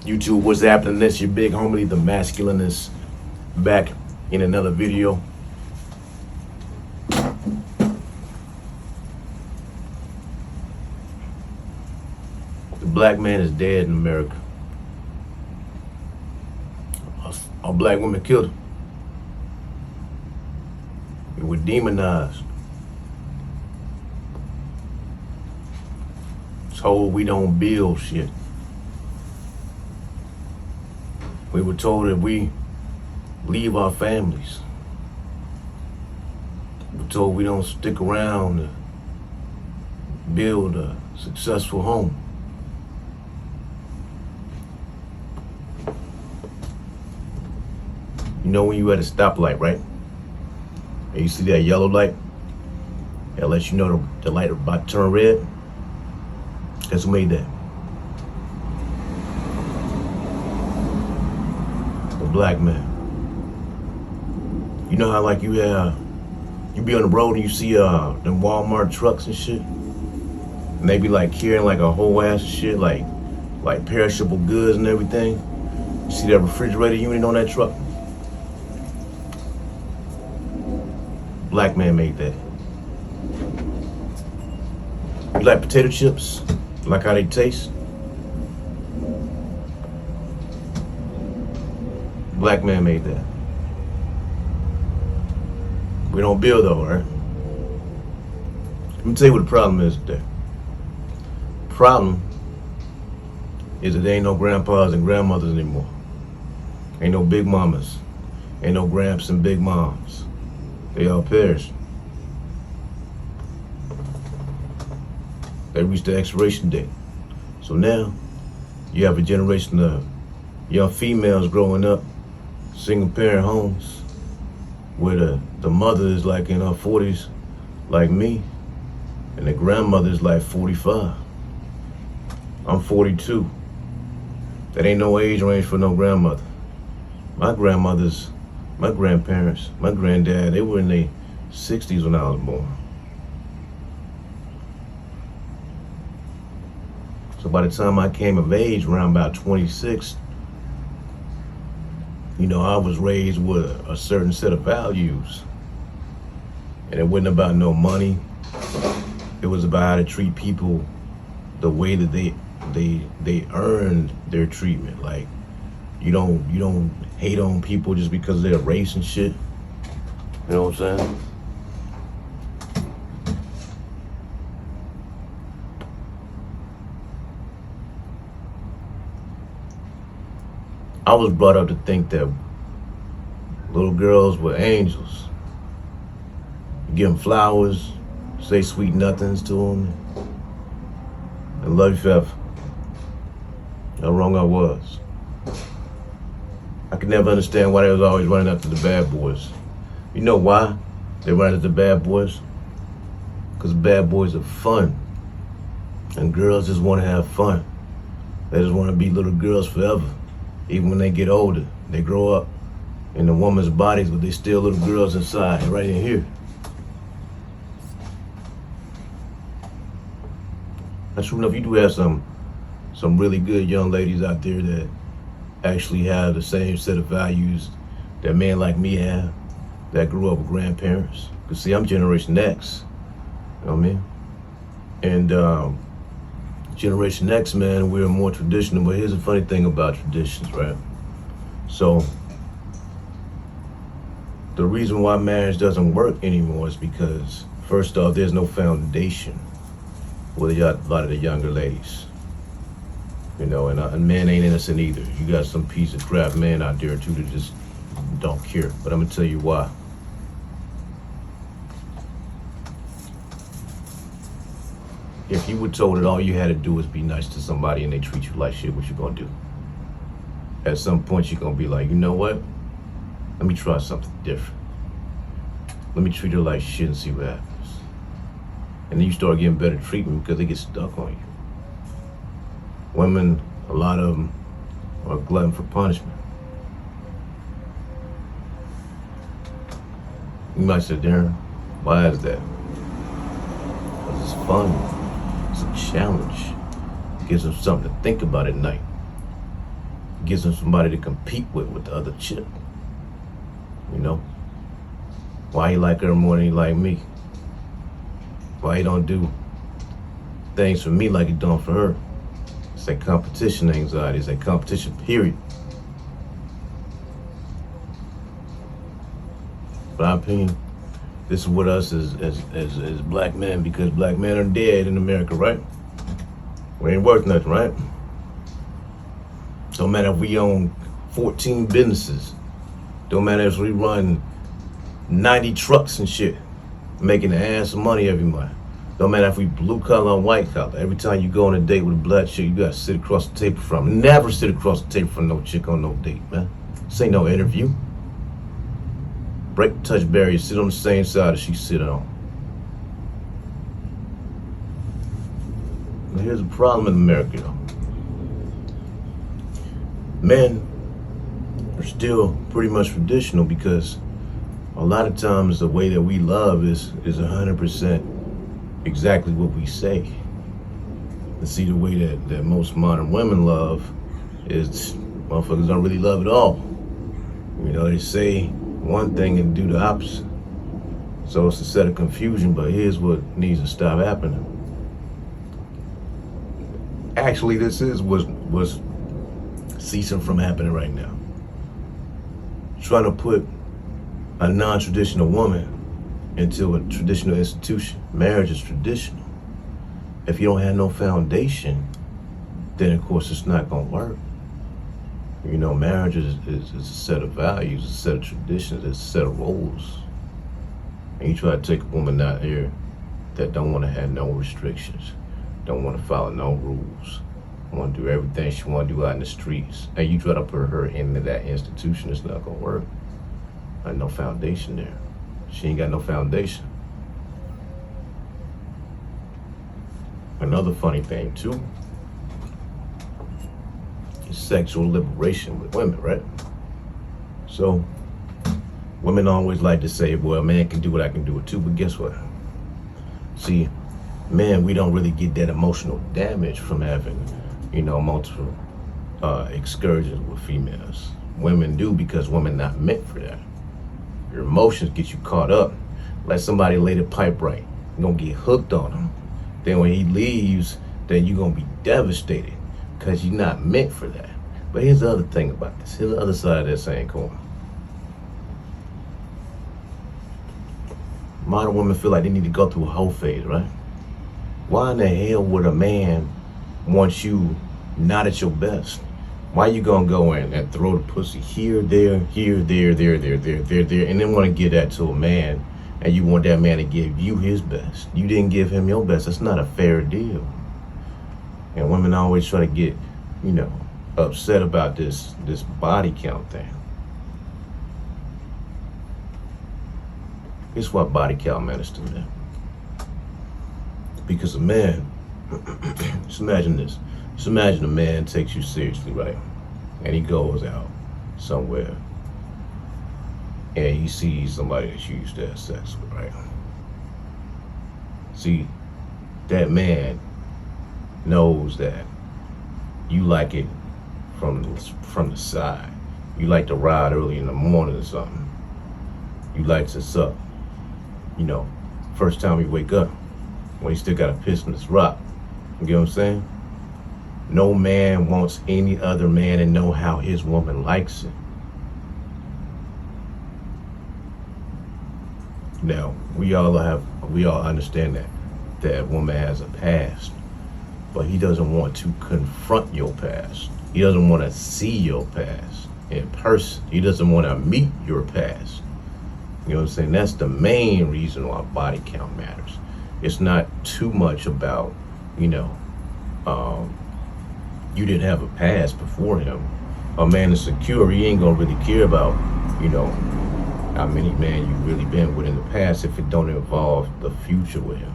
YouTube, what's happening? This your big homie, the masculinist, back in another video. The black man is dead in America. All black women killed him. We were demonized. Told we don't build shit. We were told that we leave our families. We're told we don't stick around to build a successful home. You know when you at a stoplight, right? And you see that yellow light? That lets you know the light is about to turn red. Guess who made that? A black man. You know how like you be on the road and you see them Walmart trucks and shit? And they be like carrying like a whole ass of shit, like perishable goods and everything. You see that refrigerator unit on that truck? Black man made that. You like potato chips? Like how they taste? Black man made that. We don't build though, right? Let me tell you what the problem is today. The problem is that there ain't no grandpas and grandmothers anymore. Ain't no big mamas. Ain't no gramps and big moms. They all perished. They reached the expiration date. So now, you have a generation of young females growing up, single parent homes, where the mother is like in her 40s, like me, and the grandmother is like 45. I'm 42. That ain't no age range for no grandmother. My grandparents, my granddad, they were in their 60s when I was born. So by the time I came of age, around about 26, you know, I was raised with a certain set of values. And it wasn't about no money. It was about how to treat people the way that they earned their treatment. Like, you don't hate on people just because of their race and shit. You know what I'm saying? I was brought up to think that little girls were angels. You give them flowers, say sweet nothings to them, and love you forever. How wrong I was. I could never understand why they was always running after the bad boys. You know why they run after the bad boys? Because bad boys are fun. And girls just want to have fun. They just want to be little girls forever. Even when they get older, they grow up in the woman's bodies, but they still little girls inside, right in here. That's true enough. You do have some really good young ladies out there that actually have the same set of values that men like me have, that grew up with grandparents. Because see, I'm Generation X, you know what I mean? And Generation X, man, we're more traditional, but here's the funny thing about traditions, right? So, the reason why marriage doesn't work anymore is because, first off, there's no foundation with a lot of the younger ladies. You know, and men ain't innocent either. You got some piece of crap men out there too that just don't care. But I'm gonna tell you why. If you were told that all you had to do was be nice to somebody and they treat you like shit, what you gonna do? At some point you're gonna be like, you know what? Let me try something different. Let me treat her like shit and see what happens. And then you start getting better treatment because they get stuck on you. Women, a lot of them are glutton for punishment. You might say, Darren, why is that? Because it's fun. It's a challenge. It gives them something to think about at night. gives him somebody to compete with the other chick. You know? Why he like her more than he like me? Why he don't do things for me like he done for her? It's that competition anxiety. It's that competition period. In my opinion, this is what us as black men, because black men are dead in America, right? We ain't worth nothing, right? Don't matter if we own 14 businesses. Don't matter if we run 90 trucks and shit, making an ass of money every month. Don't matter if we blue collar or white collar. Every time you go on a date with a black chick, you gotta sit across the table from her. Never sit across the table from no chick on no date, man. This ain't no interview. Break the touch barrier, sit on the same side as she sit on. Now here's a problem in America, though. Men are still pretty much traditional because a lot of times the way that we love is 100% exactly what we say. And see, the way that most modern women love is motherfuckers don't really love at all. You know, they say one thing and do the opposite. So it's a set of confusion, but here's what needs to stop happening. Actually, this is what's ceasing from happening right now. Trying to put a non-traditional woman into a traditional institution. Marriage is traditional. If you don't have no foundation, then of course it's not gonna work. You know, marriage is a set of values, a set of traditions, it's a set of roles. And you try to take a woman out here that don't want to have no restrictions, don't want to follow no rules, want to do everything she want to do out in the streets, and you try to put her into that institution, it's not gonna work. There's no foundation there. She ain't got no foundation. Another funny thing too is sexual liberation with women, right? So women always like to say, well, a man can do what I can do it too, but guess what? See, men, we don't really get that emotional damage from having, you know, multiple excursions with females. Women do, because women not meant for that. Your emotions get you caught up. Let somebody lay the pipe right. You're gonna get hooked on him. Then when he leaves, then you're gonna be devastated because you're not meant for that. But here's the other thing about this. Here's the other side of that same coin. Modern women feel like they need to go through a whole phase, right? Why in the hell would a man want you not at your best? Why you gonna go in and throw the pussy here, there, there, and then want to give that to a man, and you want that man to give you his best? You didn't give him your best. That's not a fair deal. And women always try to get, you know, upset about this body count thing. Here's what body count matters to them. Because a man, just imagine this. Just imagine a man takes you seriously, right? And he goes out somewhere and he sees somebody that you used to have sex with, right? See, that man knows that you like it from the side. You like to ride early in the morning or something. You like to suck, you know, first time you wake up, when you still got a piss in his rock. You get what I'm saying? No man wants any other man to know how his woman likes it. Now, we all understand that woman has a past, but he doesn't want to confront your past. He doesn't want to see your past in person. He doesn't want to meet your past. You know what I'm saying? That's the main reason why body count matters. It's not too much about, you know, you didn't have a past before him. A man is secure, he ain't gonna really care about, you know, how many men you really been with in the past if it don't involve the future with him.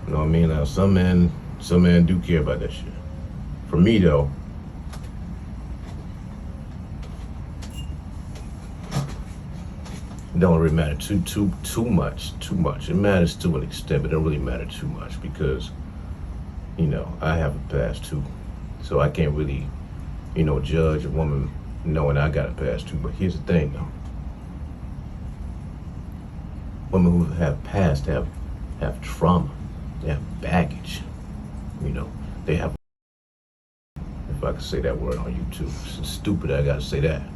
You know what I mean? Now, some men do care about that shit. For me though, it don't really matter too much. It matters to an extent, but it don't really matter too much because, you know, I have a past too. So I can't really judge a woman knowing I got a past too. But here's the thing, though. Women who have past have trauma. They have baggage. They have, if I could say that word on YouTube. It's stupid I gotta say that. You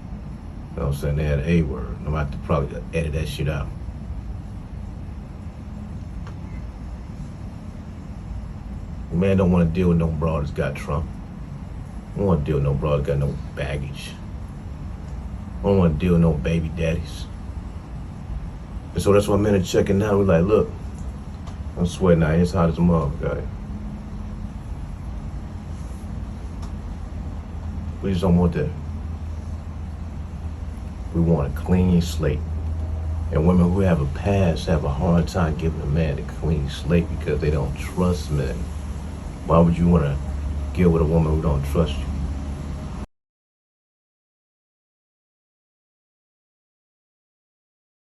know what I'm saying? They had a word. I'm gonna have to probably edit that shit out. A man don't want to deal with no broad that's got trauma. I don't want to deal with no broad that's got no baggage. I don't want to deal with no baby daddies. And so that's why men are checking now. We're like, look, I'm sweating out. It's hot as a motherfucker. We just don't want that. We want a clean slate. And women who have a past have a hard time giving a man a clean slate because they don't trust men. Why would you want to get with a woman who don't trust you?